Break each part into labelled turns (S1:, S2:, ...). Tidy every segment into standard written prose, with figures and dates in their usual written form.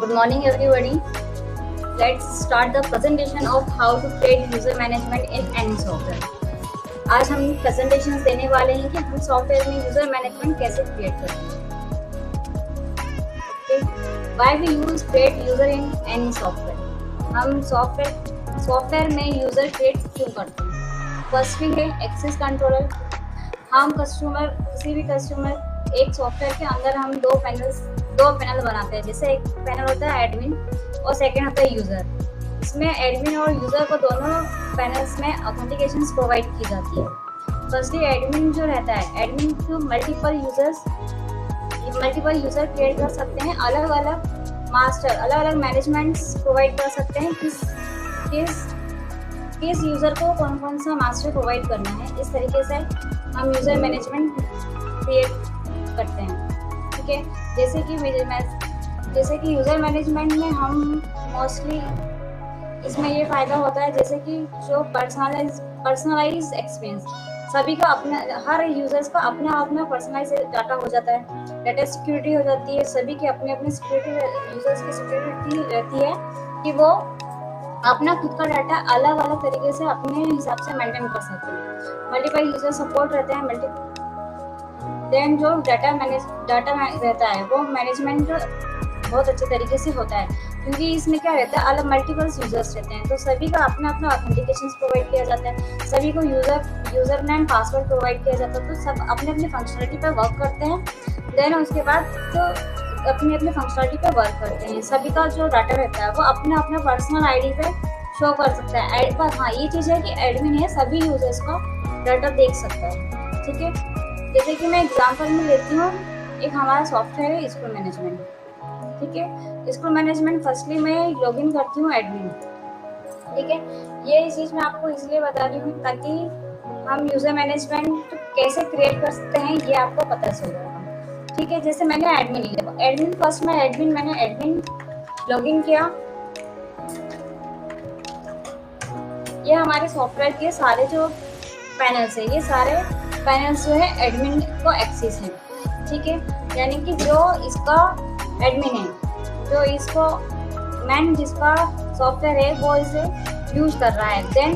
S1: Good morning, everybody. Let's start the presentation of how to create user management in any software. आज हम presentations देने वाले हैं कि हम सॉफ्टवेयर में यूजर मैनेजमेंट कैसे क्रिएट करते हैं. Why we use create user in any software? हम सॉफ्टवेयर में यूजर क्रिएट क्यों करते हैं? फर्स्टली है एक्सेस कंट्रोलर. हम किसी भी कस्टमर एक सॉफ्टवेयर के अंदर हम दो पैनल बनाते हैं. जैसे एक पैनल होता है एडमिन और सेकेंड होता है यूजर. इसमें एडमिन और यूजर को दोनों पैनल्स में ऑथेंटिकेशंस प्रोवाइड की जाती है. फर्स्टली एडमिन जो रहता है, एडमिन को मल्टीपल यूजर क्रिएट कर सकते हैं. अलग अलग मैनेजमेंट्स प्रोवाइड कर सकते हैं किस यूजर को कौन सा मास्टर प्रोवाइड करना है. इस तरीके से हम यूजर मैनेजमेंट क्रिएट करते हैं. ठीक है, जैसे कि यूजर मैनेजमेंट में हम मोस्टली इसमें ये फायदा होता है जैसे कि जो पर्सनलाइज एक्सपीरियंस सभी का हर यूजर्स का अपना पर्सनलाइज डाटा हो जाता है. डाटा सिक्योरिटी हो जाती है. सभी की अपनी सिक्योरिटी, यूजर्स की सिक्योरिटी रहती है कि वो अपना खुद का डाटा अलग तरीके से अपने हिसाब से मेंटेन कर सकते हैं. मल्टीपल यूजर सपोर्ट रहते हैं. देन जो डाटा रहता है वो मैनेजमेंट बहुत अच्छे तरीके से होता है, क्योंकि इसमें क्या रहता है, अलग मल्टीपल यूजर्स रहते हैं. तो सभी का अपना ऑथेंटिकेशन प्रोवाइड किया जाता है. सभी को यूजर नेम पासवर्ड प्रोवाइड किया जाता है. तो सब अपनी फंक्शनलिटी पर वर्क करते हैं. देन उसके बाद तो अपनी फंक्शनलिटी पे वर्क करते हैं. सभी का जो डाटा रहता है वो अपना पर्सनल आईडी पे शो कर सकता है. पर हाँ, ये चीज़ है कि एडमिन है सभी यूजर्स का डाटा देख सकता है. ठीक है, जैसे कि मैं एग्जांपल में लेती हूँ, एक हमारा सॉफ्टवेयर है स्कूल मैनेजमेंट. ठीक है, स्कूल मैनेजमेंट फर्स्टली मैं लॉगिन करती हूँ एडमिन. ठीक है, ये चीज़ मैं आपको इसलिए बता रही हूँ ताकि हम यूजर मैनेजमेंट कैसे क्रिएट कर सकते हैं ये आपको पता चल जाएगा. ठीक है, जैसे मैंने एडमिन लॉगिन किया. ये हमारे सॉफ्टवेयर के सारे जो पैनल्स है, ये सारे पैनल्स जो है एडमिन को एक्सेस है. ठीक है, यानी कि जो इसका एडमिन है, जो इसको जिसका सॉफ्टवेयर है वो इसे यूज कर रहा है. देन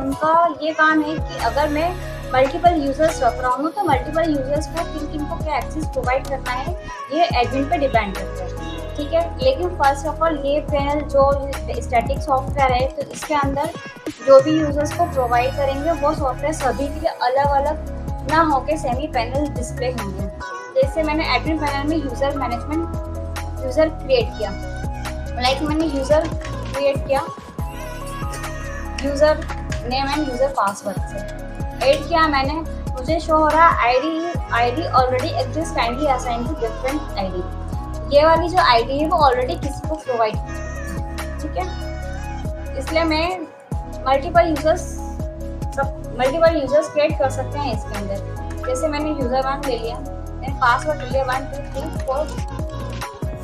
S1: उनका ये काम है कि अगर मैं मल्टीपल यूजर्स रख रहा हूँ तो मल्टीपल यूजर्स को किन को क्या एक्सेस प्रोवाइड करना है ये एडमिन पे डिपेंड करता है. ठीक है, लेकिन फर्स्ट ऑफ ऑल ये पैनल जो स्टैटिक सॉफ्टवेयर है, तो इसके अंदर जो भी यूजर्स को प्रोवाइड करेंगे वो सॉफ्टवेयर सभी के लिए अलग ना होके सेमी पैनल डिस्प्ले होंगे. जैसे मैंने एडमिन पैनल में यूजर क्रिएट किया. मैंने यूजर क्रिएट किया user name and user password से ऐड किया मैंने. मुझे शो हो रहा है ID already exist, kindly assign to different ID. ये वाली जो आईडी है वो ऑलरेडी किसी को प्रोवाइड की. ठीक है, इसलिए मैं मल्टीपल यूजर्स क्रिएट कर सकते हैं इसके अंदर. जैसे मैंने यूजर 1 ले लिया, देन पासवर्ड ले लिया 1 2 3 4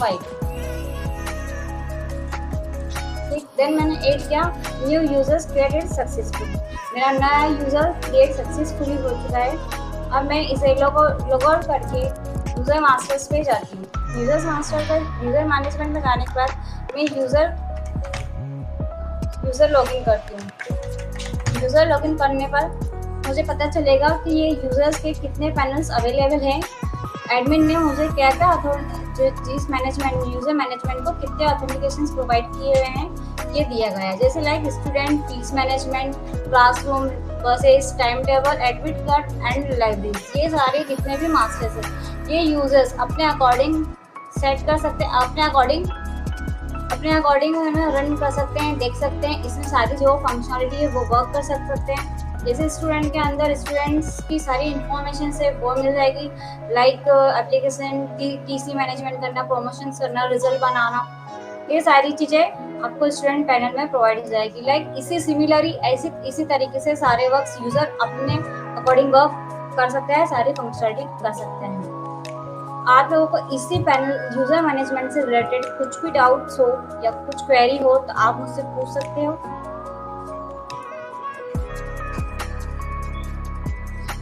S1: 5. ठीक, देन मैंने ऐड किया न्यू यूजर्स क्रिएटेड सक्सेसफुली. मेरा नया यूजर क्रिएट सक्सेसफुली हो चुका है. अब मैं इसे लॉग आउट करके यूजर मास्टर्स पे जाती हूँ. यूजर मैनेजमेंट में जाने के बाद मैं यूजर लॉगिन करती हूँ. यूजर लॉगिन करने पर मुझे पता चलेगा कि ये यूजर्स के कितने पैनल्स अवेलेबल हैं. एडमिन ने मुझे क्या यूजर मैनेजमेंट को कितने ऑथेंटिकेशंस प्रोवाइड किए हुए हैं ये दिया गया है. जैसे like student, fees management, classroom, buses, time table, admit card and libraries. ये सारे जितने भी मास्टर्स हैं ये यूजर्स अपने अकॉर्डिंग सेट कर सकते हैं, अपने अकॉर्डिंग रन कर सकते हैं, देख सकते हैं. इसमें सारी जो फंक्शनलिटी है वो वर्क कर सकते हैं. जैसे स्टूडेंट के अंदर स्टूडेंट्स की सारी इंफॉर्मेशन से वो मिल जाएगी, लाइक एप्लीकेशन, टीसी मैनेजमेंट करना, प्रमोशन करना, रिजल्ट बनाना. ये सारी चीज़ें आपको स्टूडेंट पैनल में प्रोवाइड हो जाएगी. लाइक इसी तरीके से सारे वर्क्स यूजर अपने अकॉर्डिंग वर्क कर सकते हैं, सारी फंक्शनलिटी कर सकते हैं. आप लोगों को इसी पैनल यूजर मैनेजमेंट से रिलेटेड कुछ भी डाउट्स हो या कुछ क्वेरी हो तो आप मुझसे पूछ सकते हो.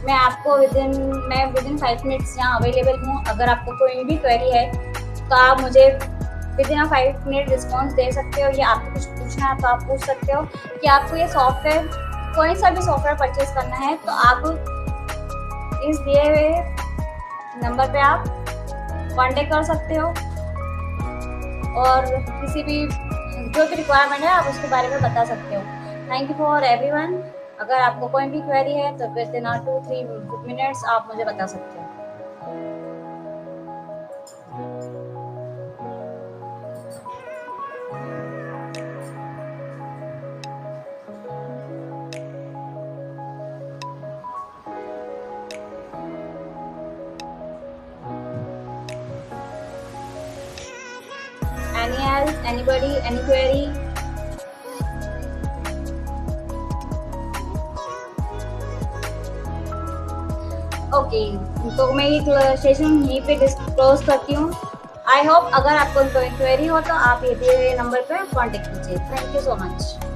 S1: मैं आपको विदिन 5 मिनट्स यहाँ अवेलेबल हूँ. अगर आपको कोई भी क्वेरी है तो आप मुझे विद इन 5 मिनट रिस्पॉन्स दे सकते हो, या आपको कुछ पूछना है तो आप पूछ सकते हो कि आपको ये सॉफ्टवेयर, कोई सा भी सॉफ्टवेयर परचेज करना है तो आप इस दिए हुए नंबर पे आप कांटेक्ट कर सकते हो, और किसी भी जो भी रिक्वायरमेंट है आप उसके बारे में बता सकते हो। Thank you for everyone. अगर आपको कोई भी क्वेरी है तो विद इन 2-3 मिनट्स आप मुझे बता सकते हो। Any else? Anybody? Any query? Okay, तो मैं ये सेशन यहीं पे क्लोज करती हूँ। आई होप अगर आपको कोई क्वेरी हो तो आप ये दिए हुए नंबर पे कांटेक्ट कीजिए। Thank you so much.